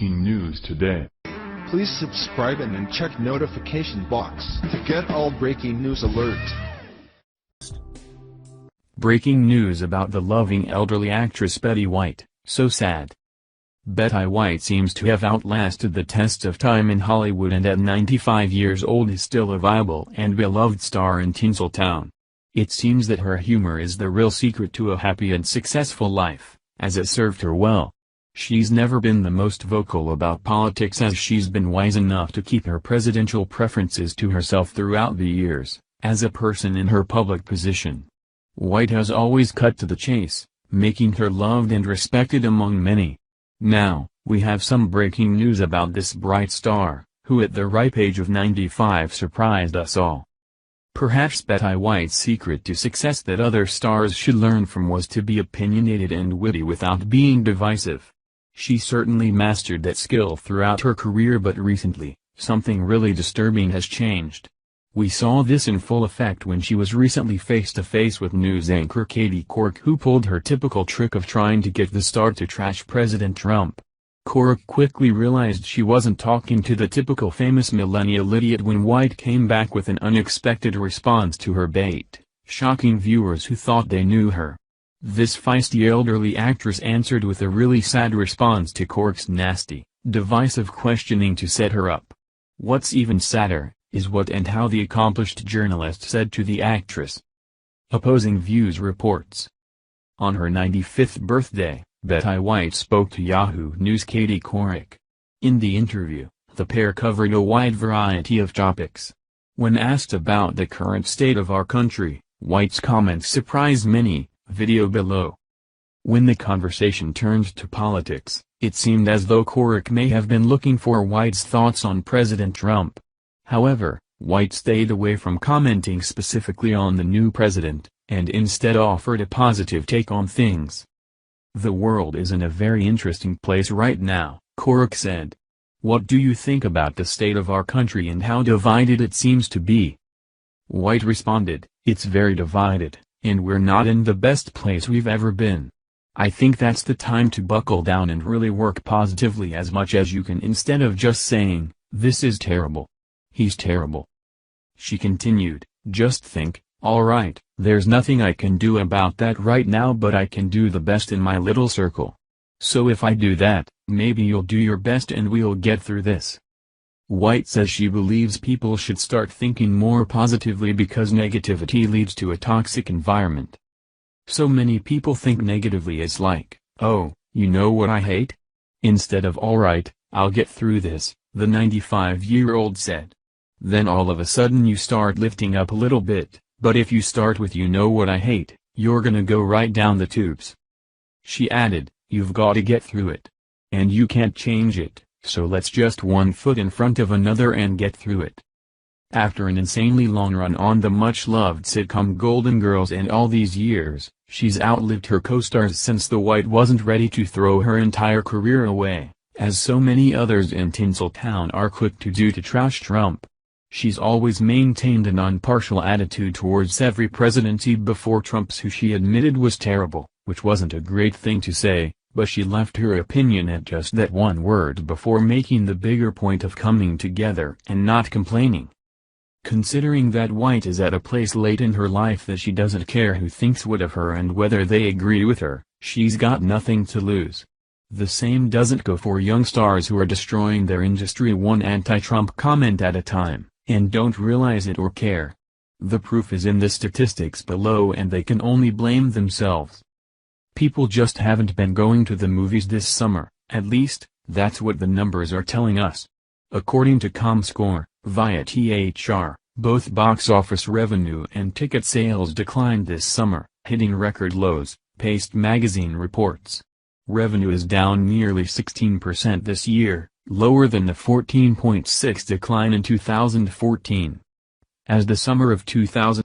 breaking news today. Please subscribe and then check notification box to get all breaking news alerts. Breaking news about the loving elderly actress Betty White, so sad. Betty White seems to have outlasted the test of time in Hollywood and at 95 years old is still a viable and beloved star in Tinseltown. It seems that her humor is the real secret to a happy and successful life, as it served her well. She's never been the most vocal about politics, as she's been wise enough to keep her presidential preferences to herself throughout the years, as a person in her public position. White has always cut to the chase, making her loved and respected among many. Now, we have some breaking news about this bright star, who at the ripe age of 95 surprised us all. Perhaps Betty White's secret to success that other stars should learn from was to be opinionated and witty without being divisive. She certainly mastered that skill throughout her career, but recently, something really disturbing has changed. We saw this in full effect when she was recently face-to-face with news anchor Katie Couric, who pulled her typical trick of trying to get the star to trash President Trump. Couric quickly realized she wasn't talking to the typical famous millennial idiot when White came back with an unexpected response to her bait, shocking viewers who thought they knew her. This feisty elderly actress answered with a really sad response to Couric's nasty, divisive questioning to set her up. What's even sadder is what and how the accomplished journalist said to the actress. Opposing Views reports. On her 95th birthday, Betty White spoke to Yahoo News' Katie Couric. In the interview, the pair covered a wide variety of topics. When asked about the current state of our country, White's comments surprised many. Video below. When the conversation turned to politics, it seemed as though Couric may have been looking for White's thoughts on President Trump. However, White stayed away from commenting specifically on the new president, and instead offered a positive take on things. "The world is in a very interesting place right now," Couric said. "What do you think about the state of our country and how divided it seems to be?" White responded, "It's very divided, and we're not in the best place we've ever been. I think that's the time to buckle down and really work positively as much as you can instead of just saying, 'This is terrible. He's terrible.'" She continued, "Just think, all right, there's nothing I can do about that right now, but I can do the best in my little circle. So if I do that, maybe you'll do your best and we'll get through this." White says she believes people should start thinking more positively because negativity leads to a toxic environment. So many people think negatively is like, "Oh, you know what I hate?" Instead of "Alright, I'll get through this," the 95-year-old said. Then all of a sudden you start lifting up a little bit, but if you start with "you know what I hate," you're gonna go right down the tubes. She added, "You've gotta get through it. And you can't change it. So let's just one foot in front of another and get through it." After an insanely long run on the much-loved sitcom Golden Girls and all these years, she's outlived her co-stars since the White wasn't ready to throw her entire career away, as so many others in Tinseltown are quick to do to trash Trump. She's always maintained an impartial attitude towards every presidency before Trump's, who she admitted was terrible, which wasn't a great thing to say. But she left her opinion at just that one word before making the bigger point of coming together and not complaining. Considering that White is at a place late in her life that she doesn't care who thinks what of her and whether they agree with her, she's got nothing to lose. The same doesn't go for young stars who are destroying their industry one anti-Trump comment at a time, and don't realize it or care. The proof is in the statistics below and they can only blame themselves. People just haven't been going to the movies this summer, at least, that's what the numbers are telling us. According to ComScore, via THR, both box office revenue and ticket sales declined this summer, hitting record lows, Paste magazine reports. Revenue is down nearly 16% this year, lower than the 14.6% decline in 2014. As the summer of 2000